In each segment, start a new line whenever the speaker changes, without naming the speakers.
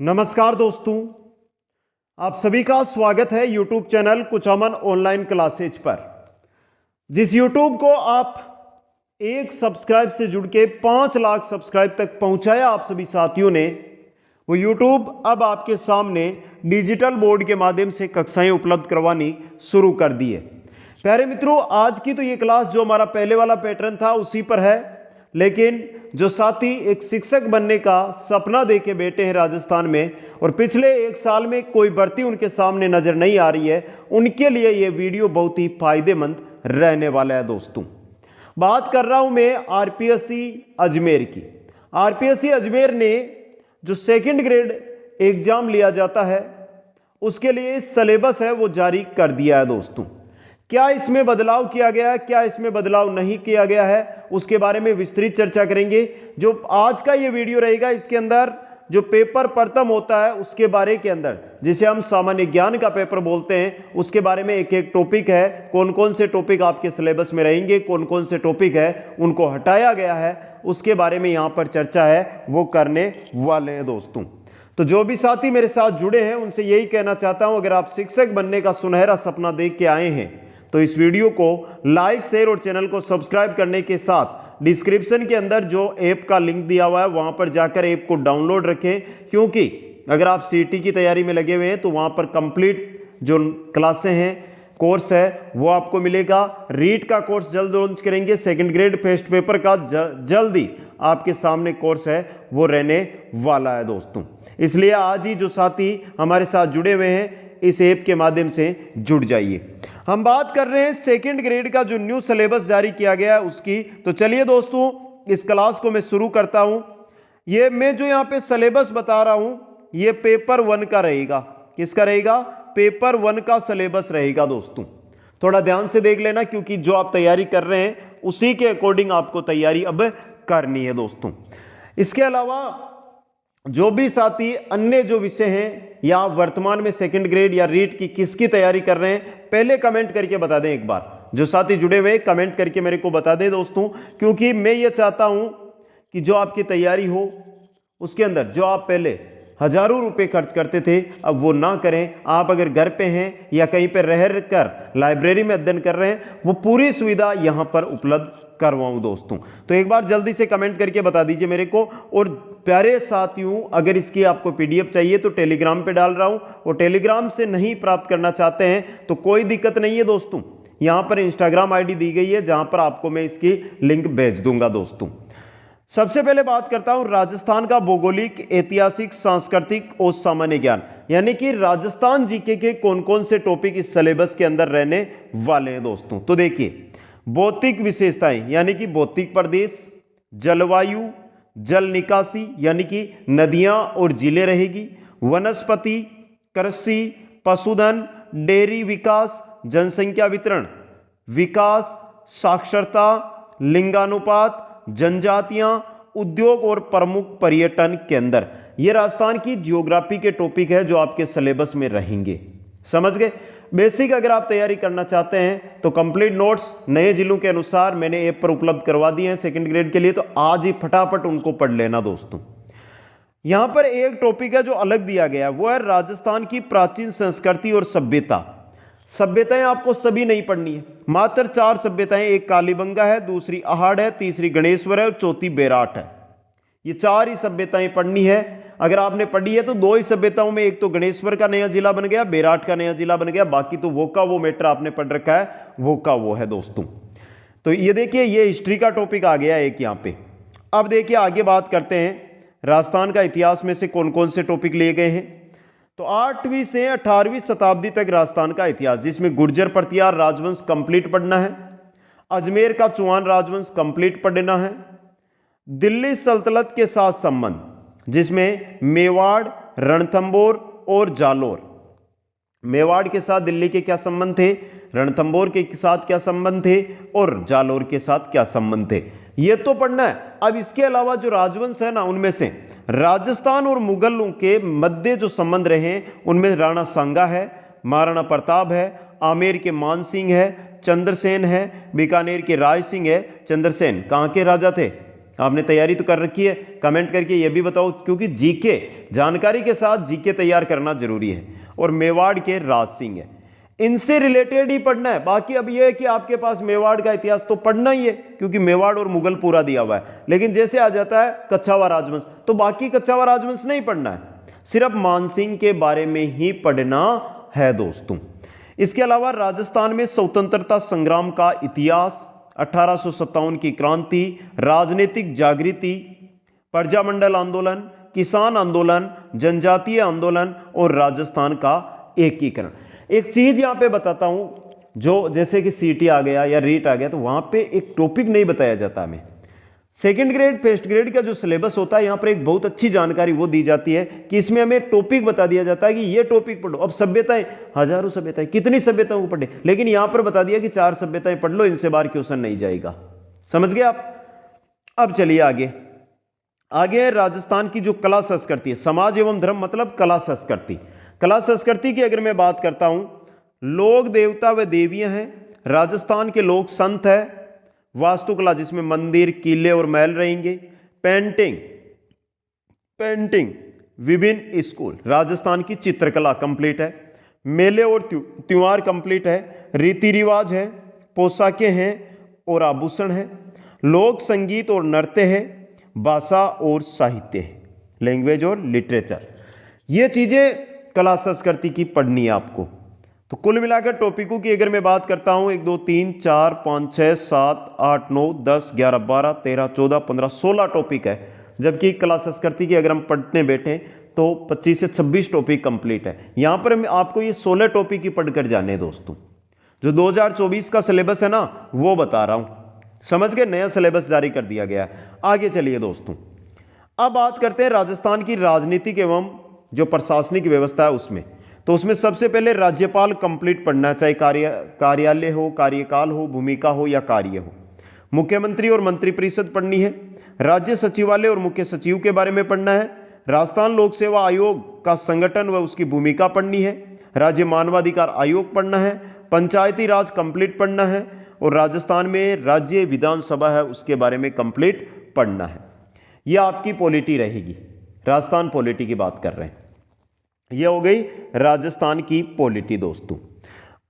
नमस्कार दोस्तों, आप सभी का स्वागत है YouTube channel Kuchaman online classes पर। जिस YouTube को आप 1 सब्सक्राइब से जुड़ के 5 लाख सब्सक्राइब तक पहुंचाया आप सभी साथियों ने, वो YouTube अब आपके सामने डिजिटल बोर्ड के माध्यम से कक्षाएं उपलब्ध करवानी शुरू कर दी है। प्यारे मित्रों, आज की तो ये क्लास जो हमारा पहले वाला पैटर्न था उसी पर है, लेकिन जो साथी एक शिक्षक बनने का सपना देके बैठे हैं राजस्थान में और पिछले 1 साल में कोई भर्ती उनके सामने नजर नहीं आ रही है, उनके लिए ये वीडियो बहुत ही फायदेमंद रहने वाला है। दोस्तों, बात कर रहा हूं मैं आरपीएससी अजमेर की। आरपीएससी अजमेर ने जो सेकंड ग्रेड एग्जाम लिया जाता है उसके लिए सिलेबस है वो जारी कर दिया है। दोस्तों, क्या इसमें बदलाव किया गया है, क्या इसमें बदलाव नहीं किया गया है, उसके बारे में विस्तृत चर्चा करेंगे। जो आज का ये वीडियो रहेगा, इसके अंदर जो पेपर प्रथम होता है उसके बारे के अंदर, जिसे हम सामान्य ज्ञान का पेपर बोलते हैं, उसके बारे में एक एक टॉपिक है, कौन कौन से टॉपिक आपके सिलेबस में रहेंगे, कौन कौन से टॉपिक है उनको हटाया गया है, उसके बारे में यहाँ पर चर्चा है वो करने वाले हैं। दोस्तों, तो जो भी साथी मेरे साथ जुड़े हैं उनसे यही कहना चाहता हूं, अगर आप शिक्षक बनने का सुनहरा सपना देख के आए हैं तो इस वीडियो को लाइक, शेयर और चैनल को सब्सक्राइब करने के साथ डिस्क्रिप्शन के अंदर जो ऐप का लिंक दिया हुआ है वहां पर जाकर ऐप को डाउनलोड रखें, क्योंकि अगर आप सीईटी की तैयारी में लगे हुए हैं तो वहां पर कंप्लीट जो क्लासें हैं, कोर्स है वो आपको मिलेगा। रीट का कोर्स जल्द लॉन्च करेंगे, सेकंड ग्रेड फर्स्ट पेपर का जल्दी आपके सामने कोर्स है वो रहने वाला है। दोस्तों, इसलिए आज ही जो साथी हमारे साथ जुड़े हुए हैं इस ऐप के माध्यम से जुड़ जाइए। हम बात कर रहे हैं सेकंड ग्रेड का जो न्यू सिलेबस जारी किया गया है उसकी। तो चलिए दोस्तों, इस क्लास को मैं शुरू करता हूं। ये मैं जो यहां पे सिलेबस बता रहा हूं ये पेपर 1 का रहेगा। किसका रहेगा? पेपर 1 का सिलेबस रहेगा। दोस्तों, थोड़ा ध्यान से देख लेना, क्योंकि जो आप तैयारी कर रहे हैं उसी के अकॉर्डिंग आपको तैयारी अब करनी है। दोस्तों, इसके अलावा जो भी साथी अन्य जो विषय हैं या वर्तमान में सेकंड ग्रेड या रीट की किसकी तैयारी कर रहे हैं, पहले कमेंट करके बता दें। एक बार जो साथी जुड़े हुए कमेंट करके मेरे को बता दें दोस्तों, क्योंकि मैं ये चाहता हूं कि जो आपकी तैयारी हो उसके अंदर जो आप पहले हजारों रुपए खर्च करते थे अब वो ना करें। आप अगर घर पे हैं या कहीं पे रह कर लाइब्रेरी में अध्ययन कर रहे हैं, वो पूरी सुविधा यहां पर उपलब्ध करवाऊं। दोस्तों, तो एक बार जल्दी से कमेंट करके बता दीजिए मेरे को। और प्यारे साथियों, अगर इसकी आपको पीडीएफ चाहिए तो टेलीग्राम पे डाल रहा हूं, और टेलीग्राम से नहीं प्राप्त करना चाहते हैं तो कोई दिक्कत नहीं है। दोस्तों, यहां पर इंस्टाग्राम आईडी दी गई है जहां पर आपको मैं इसकी लिंक भेज दूंगा। दोस्तों, सबसे पहले बात करता हूं राजस्थान का भौगोलिक, ऐतिहासिक, सांस्कृतिक और सामान्य ज्ञान, यानी कि राजस्थान जीके के कौन कौन से टॉपिक इस सिलेबस के अंदर रहने वाले हैं। दोस्तों, तो देखिए, भौतिक विशेषताएं यानी कि भौतिक प्रदेश, जलवायु, जल निकासी यानी कि नदियां और झीलें रहेगी, वनस्पति, कृषि, पशुधन, डेयरी विकास, जनसंख्या वितरण, विकास, साक्षरता, लिंगानुपात, जनजातियां, उद्योग और प्रमुख पर्यटन केंद्र। ये राजस्थान की जियोग्राफी के टॉपिक है जो आपके सिलेबस में रहेंगे। समझ गए? बेसिक अगर आप तैयारी करना चाहते हैं तो कंप्लीट नोट्स नए जिलों के अनुसार मैंने ऐप पर उपलब्ध करवा दिए हैं सेकंड ग्रेड के लिए, तो आज ही फटाफट उनको पढ़ लेना। दोस्तों, यहां पर एक टॉपिक है जो अलग दिया गया है, वो है राजस्थान की प्राचीन संस्कृति और सभ्यता। सभ्यताएं आपको सभी नहीं पढ़नी है, मात्र 4 सभ्यताएं, एक कालीबंगा है, दूसरी अहाड़ है, तीसरी गणेश्वर है और चौथी बेराट है। ये 4 ही सभ्यताएं पढ़नी है। अगर आपने पढ़ी है तो 2 ही सभ्यताओं में, एक तो गणेश्वर का नया जिला बन गया, बेराट का नया जिला बन गया, बाकी तो वो का वो मैटर आपने पढ़ रखा है, वो का वो है। दोस्तों, तो ये देखिए, ये हिस्ट्री का टॉपिक आ गया एक यहाँ पे। अब देखिए आगे बात करते हैं राजस्थान का इतिहास में से कौन कौन से टॉपिक लिए गए हैं। तो 8वीं से 18वीं शताब्दी तक राजस्थान का इतिहास, जिसमें गुर्जर प्रतिहार राजवंश कंप्लीट पढ़ना है, अजमेर का चौहान राजवंश कंप्लीट पढ़ना है, दिल्ली सल्तनत के साथ संबंध, जिसमें मेवाड़, रणथंबोर और जालोर। मेवाड़ के साथ दिल्ली के क्या संबंध थे, रणथंबोर के साथ क्या संबंध थे और जालोर के साथ क्या संबंध थे, ये तो पढ़ना है। अब इसके अलावा जो राजवंश है ना, उनमें से राजस्थान और मुगलों के मध्य जो संबंध रहे उनमें राणा सांगा है, महाराणा प्रताप है, आमेर के मान सिंह है, चंद्रसेन है, बीकानेर के राय सिंह है। चंद्रसेन कहाँ के राजा थे? आपने तैयारी तो कर रखी है, कमेंट करके ये भी बताओ, क्योंकि जीके जानकारी के साथ जीके तैयार करना जरूरी है। और मेवाड़ के राज सिंह है, इनसे रिलेटेड ही पढ़ना है। बाकी अब यह है कि आपके पास मेवाड़ का इतिहास तो पढ़ना ही है, क्योंकि मेवाड़ और मुगल पूरा दिया हुआ है। लेकिन जैसे आ जाता है कच्छावा राजवंश, तो बाकी कच्छावा राजवंश नहीं पढ़ना है, सिर्फ मानसिंह के बारे में ही पढ़ना है दोस्तों। इसके अलावा राजस्थान में स्वतंत्रता संग्राम का इतिहास, 1857 की क्रांति, राजनीतिक जागृति, प्रजामंडल आंदोलन, किसान आंदोलन, जनजातीय आंदोलन और राजस्थान का एकीकरण। एक चीज यहां पे बताता हूं, जो जैसे कि सीटी आ गया या रीट आ गया, तो वहां पे एक टॉपिक नहीं बताया जाता हमें। सेकंड ग्रेड फर्स्ट ग्रेड का जो सिलेबस होता है, यहां पर एक बहुत अच्छी जानकारी वो दी जाती है कि इसमें हमें टॉपिक बता दिया जाता है कि ये टॉपिक पढ़ो। अब सभ्यताएं, हजारों सभ्यताएं, कितनी सभ्यताओं को पढ़े, लेकिन यहां पर बता दिया कि 4 सभ्यताएं पढ़ लो, इनसे बाहर क्वेश्चन नहीं जाएगा। समझ गए आप? अब चलिए आगे। आगे राजस्थान की जो कला संस्कृति है, समाज एवं धर्म मतलब कला संस्कृति। कला संस्कृति की अगर मैं बात करता हूं, लोक देवता व देवियां हैं, राजस्थान के लोक संत है, वास्तुकला जिसमें मंदिर, किले और महल रहेंगे, पेंटिंग विभिन्न स्कूल, राजस्थान की चित्रकला कंप्लीट है, मेले और त्योहार कंप्लीट है, रीति रिवाज है, पोशाकें हैं और आभूषण है, लोक संगीत और नृत्य है, भाषा और साहित्य है, लैंग्वेज और लिटरेचर। ये चीजें कला संस्कृति की पढ़नी है आपको। तो कुल मिलाकर टॉपिकों की अगर मैं बात करता हूं, 1 2 3 4 5 6 7 8 9 10 11 12 13 14 15 16 टॉपिक है, जबकि कला संस्कृति की अगर हम पढ़ने बैठे तो 25 से 26 टॉपिक कंप्लीट है। यहां पर मैं आपको ये 16 टॉपिक ही पढ़कर जाने दोस्तों। जो 2024 का सिलेबस है ना, वो बता रहा हूं। समझ के नया सिलेबस जारी कर दिया गया है। आगे चलिए दोस्तों, अब बात करते हैं राजस्थान की राजनीतिक एवं जो प्रशासनिक व्यवस्था है उसमें। तो उसमें सबसे पहले राज्यपाल कंप्लीट पढ़ना, चाहे कार्यालय हो, कार्यकाल हो, भूमिका हो या कार्य हो। मुख्यमंत्री और मंत्रिपरिषद पढ़नी है, राज्य सचिवालय और मुख्य सचिव के बारे में पढ़ना है, राजस्थान लोक सेवा आयोग का संगठन व उसकी भूमिका पढ़नी है, राज्य मानवाधिकार आयोग पढ़ना है, पंचायती राज कंप्लीट पढ़ना है और राजस्थान में राज्य विधानसभा है उसके बारे में कंप्लीट पढ़ना है। यह आपकी पॉलिटी रहेगी। राजस्थान पॉलिटी की बात कर रहे हैं, यह हो गई राजस्थान की पॉलिटी दोस्तों।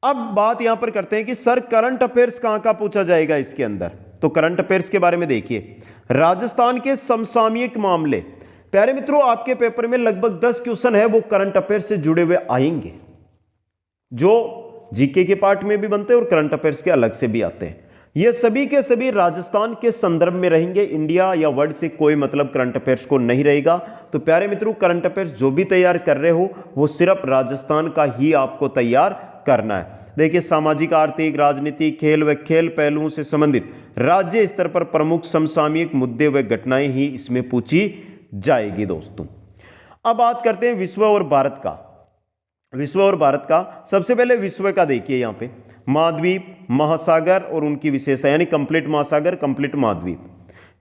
अब बात यहां पर करते हैं कि सर करंट अफेयर्स कहां का पूछा जाएगा इसके अंदर। तो करंट अफेयर्स के बारे में देखिए, राजस्थान के समसामयिक मामले। प्यारे मित्रों, आपके पेपर में लगभग 10 क्वेश्चन है वो करंट अफेयर्स से जुड़े हुए आएंगे, जो जीके के पार्ट में भी बनते हैं और करंट अफेयर्स के अलग से भी आते हैं। ये सभी के सभी राजस्थान के संदर्भ में रहेंगे, इंडिया या वर्ल्ड से कोई मतलब करंट अफेयर्स को नहीं रहेगा। तो प्यारे मित्रों, करंट अफेयर्स जो भी तैयार कर रहे हो वो सिर्फ राजस्थान का ही आपको तैयार करना है। देखिए, सामाजिक, आर्थिक, राजनीतिक, खेल व खेल पहलुओं से संबंधित राज्य स्तर पर प्रमुख समसामयिक मुद्दे व घटनाएं ही इसमें पूछी जाएगी दोस्तों। अब बात करते हैं विश्व और भारत का। विश्व और भारत का सबसे पहले विश्व का देखिए, यहाँ पे महाद्वीप, महासागर और उनकी विशेषता, यानी कंप्लीट महासागर, कंप्लीट महाद्वीप।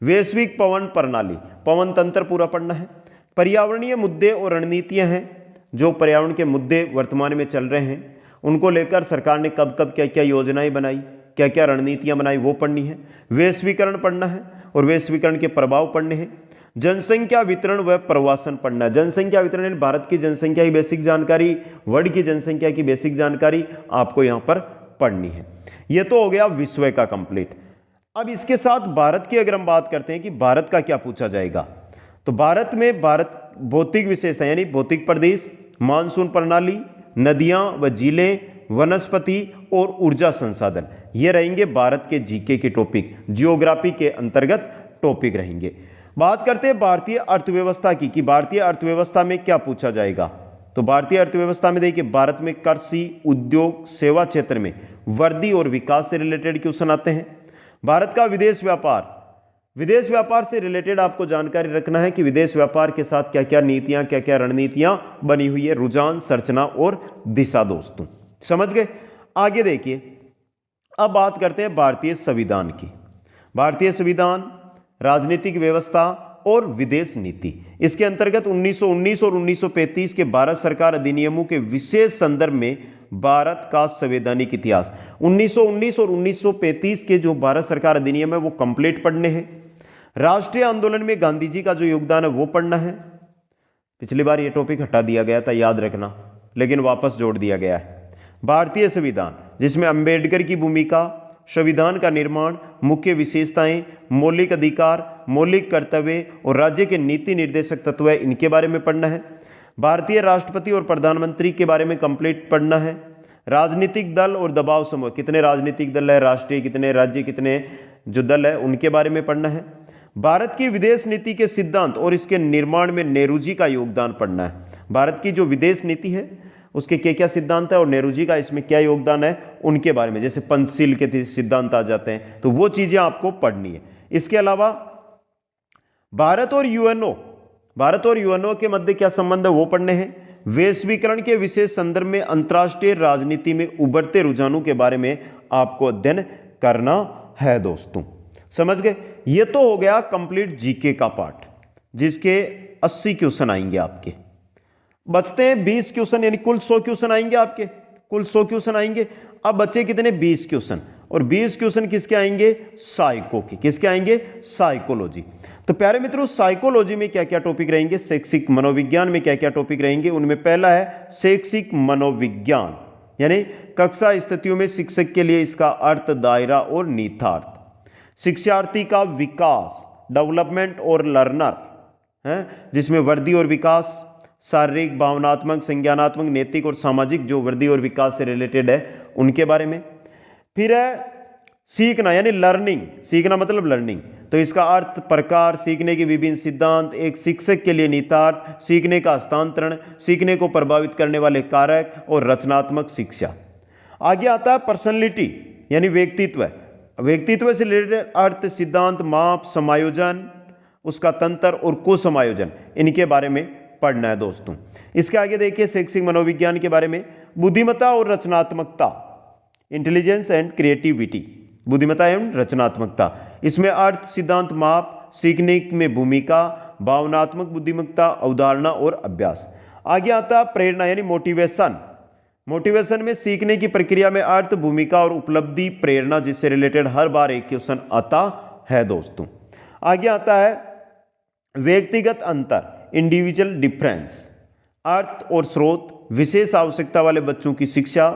वैश्विक पवन प्रणाली, पवन तंत्र पूरा पढ़ना है। पर्यावरणीय मुद्दे और रणनीतियां हैं, जो पर्यावरण के मुद्दे वर्तमान में चल रहे हैं उनको लेकर सरकार ने कब कब क्या क्या योजनाएं बनाई, क्या क्या रणनीतियां बनाई, वो पढ़नी है। वैश्वीकरण पढ़ना है और वैश्वीकरण के प्रभाव पढ़ने हैं। जनसंख्या वितरण व प्रवासन पढ़ना है। जनसंख्या वितरण, भारत की जनसंख्या की बेसिक जानकारी, वर्ल्ड की जनसंख्या की बेसिक जानकारी आपको यहाँ पर पढ़नी है। ये तो हो गया विश्व का कंप्लीट। अब इसके साथ भारत की अगर हम बात करते हैं कि भारत का क्या पूछा जाएगा, तो भारत में भारत भौतिक विशेषता यानी भौतिक प्रदेश, मानसून प्रणाली, नदियां व झीलें, वनस्पति और ऊर्जा संसाधन, ये रहेंगे भारत के जीके के टॉपिक, जियोग्राफी के अंतर्गत टॉपिक रहेंगे। बात करते हैं भारतीय अर्थव्यवस्था की कि भारतीय अर्थव्यवस्था में क्या पूछा जाएगा। तो भारतीय अर्थव्यवस्था में देखिए, भारत में कृषि, उद्योग, सेवा क्षेत्र में वृद्धि और विकास से रिलेटेड क्वेश्चन आते हैं। भारत का विदेश व्यापार, विदेश व्यापार से रिलेटेड आपको जानकारी रखना है कि विदेश व्यापार के साथ क्या क्या नीतियां, क्या क्या रणनीतियां बनी हुई है, रुझान, संरचना और दिशा दोस्तों। समझ गए? आगे देखिए, अब बात करते हैं भारतीय संविधान की। भारतीय संविधान, राजनीतिक व्यवस्था और विदेश नीति। इसके अंतर्गत 1919 और 1935 के भारत सरकार अधिनियमों के विशेष संदर्भ में भारत का संवैधानिक इतिहास, 1919 और 1935 के जो भारत सरकार अधिनियम है वो कंप्लीट पढ़ने हैं। राष्ट्रीय आंदोलन में गांधी जी का जो योगदान है वो पढ़ना है। पिछली बार ये टॉपिक हटा दिया गया था, याद रखना, लेकिन वापस जोड़ दिया गया है। भारतीय संविधान, जिसमें अंबेडकर की भूमिका, संविधान का निर्माण, मुख्य विशेषताएं, मौलिक अधिकार, मौलिक कर्तव्य और राज्य के नीति निर्देशक तत्व है, इनके बारे में पढ़ना है। भारतीय राष्ट्रपति और प्रधानमंत्री के बारे में कंप्लीट पढ़ना है। राजनीतिक दल और दबाव समूह, कितने राजनीतिक दल है, राष्ट्रीय कितने, राज्य कितने जो दल है, उनके बारे में पढ़ना है। भारत की विदेश नीति के सिद्धांत और इसके निर्माण में नेहरू जी का योगदान पढ़ना है। भारत की जो विदेश नीति है उसके क्या क्या सिद्धांत है और नेहरू जी का इसमें क्या योगदान है, उनके बारे में, जैसे पंचशील के सिद्धांत आ जाते हैं, तो वो चीजें आपको पढ़नी है। इसके अलावा भारत और यूएनओ के मध्य क्या संबंध है वो पढ़ने हैं। वैश्वीकरण के विशेष संदर्भ में अंतर्राष्ट्रीय राजनीति में उभरते रुझानों के बारे में आपको अध्ययन करना है दोस्तों, समझ गए। ये तो हो गया कंप्लीट जीके का पार्ट, जिसके 80 क्वेश्चन आएंगे आपके। बचते हैं 20 क्वेश्चन, यानी कुल 100 क्वेश्चन आएंगे आपके, कुल 100 क्वेश्चन आएंगे। अब बचे कितने, 20 क्वेश्चन, और 20 क्वेश्चन किसके आएंगे, साइको के। किसके आएंगे, साइकोलॉजी। तो प्यारे मित्रों, साइकोलॉजी में क्या क्या टॉपिक रहेंगे, शैक्षिक मनोविज्ञान में क्या क्या टॉपिक रहेंगे, उनमें पहला है शैक्षिक मनोविज्ञान, यानी कक्षा स्थितियों में शिक्षक के लिए इसका अर्थ, दायरा और निहितार्थ। शिक्षार्थी का विकास, डेवलपमेंट और लर्नर है, जिसमें वृद्धि और विकास, शारीरिक, भावनात्मक, संज्ञानात्मक, नैतिक और सामाजिक जो वृद्धि और विकास से रिलेटेड है उनके बारे में। फिर है सीखना, यानी लर्निंग, सीखना मतलब लर्निंग, तो इसका अर्थ, प्रकार, सीखने के विभिन्न सिद्धांत, एक शिक्षक के लिए निहितार्थ, सीखने का हस्तांतरण, सीखने को प्रभावित करने वाले कारक और रचनात्मक शिक्षा। आगे आता है पर्सनैलिटी, यानी व्यक्तित्व। व्यक्तित्व से रिलेटेड अर्थ, सिद्धांत, माप, समायोजन, उसका तंत्र और कुसमायोजन, इनके बारे में पढ़ना है दोस्तों। इसके आगे देखिए शैक्षिक मनोविज्ञान के बारे में, बुद्धिमत्ता और रचनात्मकता, इंटेलिजेंस एंड क्रिएटिविटी, बुद्धिमत्ता एवं रचनात्मकता। इसमें अर्थ, सिद्धांत, माप, सीखने में भूमिका, भावनात्मक बुद्धिमत्ता, अवधारणा और अभ्यास। आगे आता प्रेरणा, यानी मोटिवेशन। मोटिवेशन में सीखने की प्रक्रिया में अर्थ, भूमिका और उपलब्धि, प्रेरणा, जिससे रिलेटेड हर बार एक क्वेश्चन आता है दोस्तों। आगे आता है व्यक्तिगत अंतर, इंडिविजुअल डिफरेंस, अर्थ और स्रोत, विशेष आवश्यकता वाले बच्चों की शिक्षा,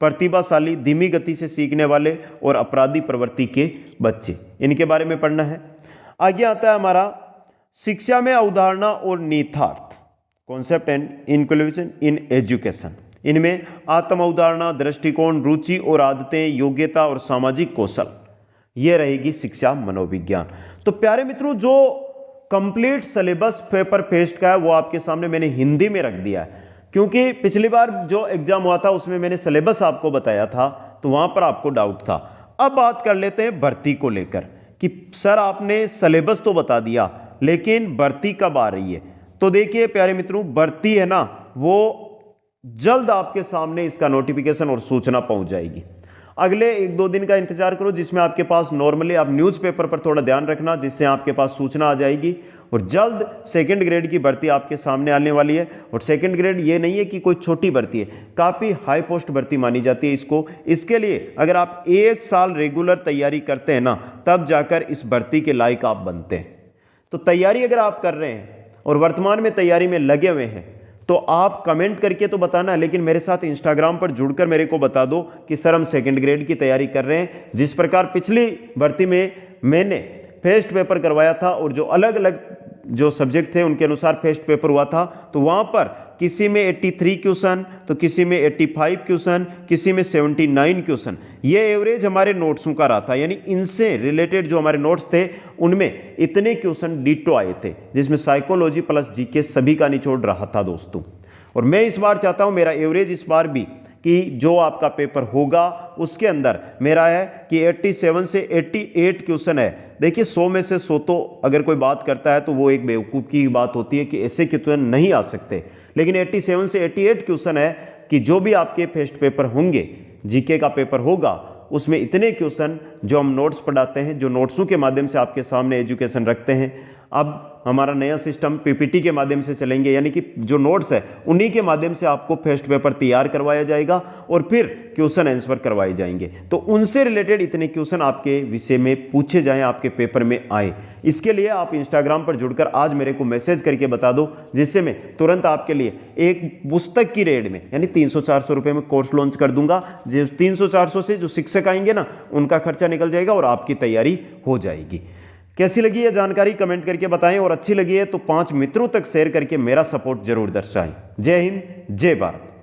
प्रतिभाशाली, धीमी गति से सीखने वाले और अपराधी प्रवृत्ति के बच्चे, इनके बारे में पढ़ना है। आगे आता है हमारा शिक्षा में अवधारणा और निहितार्थ, concept and inclusion in education. इनमें आत्म अवधारणा, दृष्टिकोण, रुचि और आदतें, योग्यता और सामाजिक कौशल, यह रहेगी शिक्षा मनोविज्ञान। तो प्यारे मित्रों, जो कंप्लीट सिलेबस पेपर फेस्ट का है वो आपके सामने मैंने हिंदी में रख दिया है, क्योंकि पिछली बार जो एग्जाम हुआ था उसमें मैंने सिलेबस आपको बताया था, तो वहां पर आपको डाउट था। अब बात कर लेते हैं भर्ती को लेकर कि सर आपने सिलेबस तो बता दिया, लेकिन भर्ती कब आ रही है। तो देखिए प्यारे मित्रों, भर्ती है ना, वो जल्द आपके सामने इसका नोटिफिकेशन और सूचना पहुंच जाएगी। अगले 1-2 दिन का इंतजार करो, जिसमें आपके पास नॉर्मली आप न्यूज़पेपर पर थोड़ा ध्यान रखना, जिससे आपके पास सूचना आ जाएगी। और जल्द सेकंड ग्रेड की भर्ती आपके सामने आने वाली है। और सेकंड ग्रेड ये नहीं है कि कोई छोटी भर्ती है, काफ़ी हाई पोस्ट भर्ती मानी जाती है इसको। इसके लिए अगर आप 1 साल रेगुलर तैयारी करते हैं ना, तब जाकर इस भर्ती के लायक आप बनते हैं। तो तैयारी अगर आप कर रहे हैं और वर्तमान में तैयारी में लगे हुए हैं, तो आप कमेंट करके तो बताना है, लेकिन मेरे साथ इंस्टाग्राम पर जुड़कर मेरे को बता दो कि सर हम सेकंड ग्रेड की तैयारी कर रहे हैं। जिस प्रकार पिछली भर्ती में मैंने फेस्ट पेपर करवाया था और जो अलग अलग जो सब्जेक्ट थे उनके अनुसार फेस्ट पेपर हुआ था, तो वहाँ पर किसी में 83 क्वेश्चन, तो किसी में 85 क्वेश्चन, किसी में 79 क्वेश्चन, ये एवरेज हमारे नोट्सों का रहा था। यानी इनसे रिलेटेड जो हमारे नोट्स थे उनमें इतने क्वेश्चन डिटो आए थे, जिसमें साइकोलॉजी प्लस जीके सभी का निचोड़ रहा था दोस्तों। और मैं इस बार चाहता हूं मेरा एवरेज इस बार भी कि जो आपका पेपर होगा उसके अंदर मेरा है कि 87 से 88 क्वेश्चन है। देखिए 100 में से 100 तो अगर कोई बात करता है तो वो एक बेवकूफ़ की बात होती है कि ऐसे क्वेश्चन नहीं आ सकते, लेकिन 87 से 88 क्वेश्चन है कि जो भी आपके फेस्ट पेपर होंगे, जीके का पेपर होगा, उसमें इतने क्वेश्चन जो हम नोट्स पढ़ाते हैं, जो नोट्सों के माध्यम से आपके सामने एजुकेशन रखते हैं, अब हमारा नया सिस्टम पीपीटी के माध्यम से चलेंगे, यानी कि जो नोट्स है उन्हीं के माध्यम से आपको फर्स्ट पेपर तैयार करवाया जाएगा और फिर क्वेश्चन आंसर करवाए जाएंगे। तो उनसे रिलेटेड इतने क्वेश्चन आपके विषय में पूछे जाएं, आपके पेपर में आए, इसके लिए आप इंस्टाग्राम पर जुड़कर आज मेरे को मैसेज करके बता दो, जिससे मैं तुरंत आपके लिए एक पुस्तक की रेट में यानी 300-400 रुपये में कोर्स लॉन्च कर दूंगा। जो 300-400 से जो शिक्षक आएंगे ना, उनका खर्चा निकल जाएगा और आपकी तैयारी हो जाएगी। कैसी लगी ये जानकारी कमेंट करके बताएं, और अच्छी लगी है तो 5 मित्रों तक शेयर करके मेरा सपोर्ट जरूर दर्शाएं। जय हिंद, जय भारत।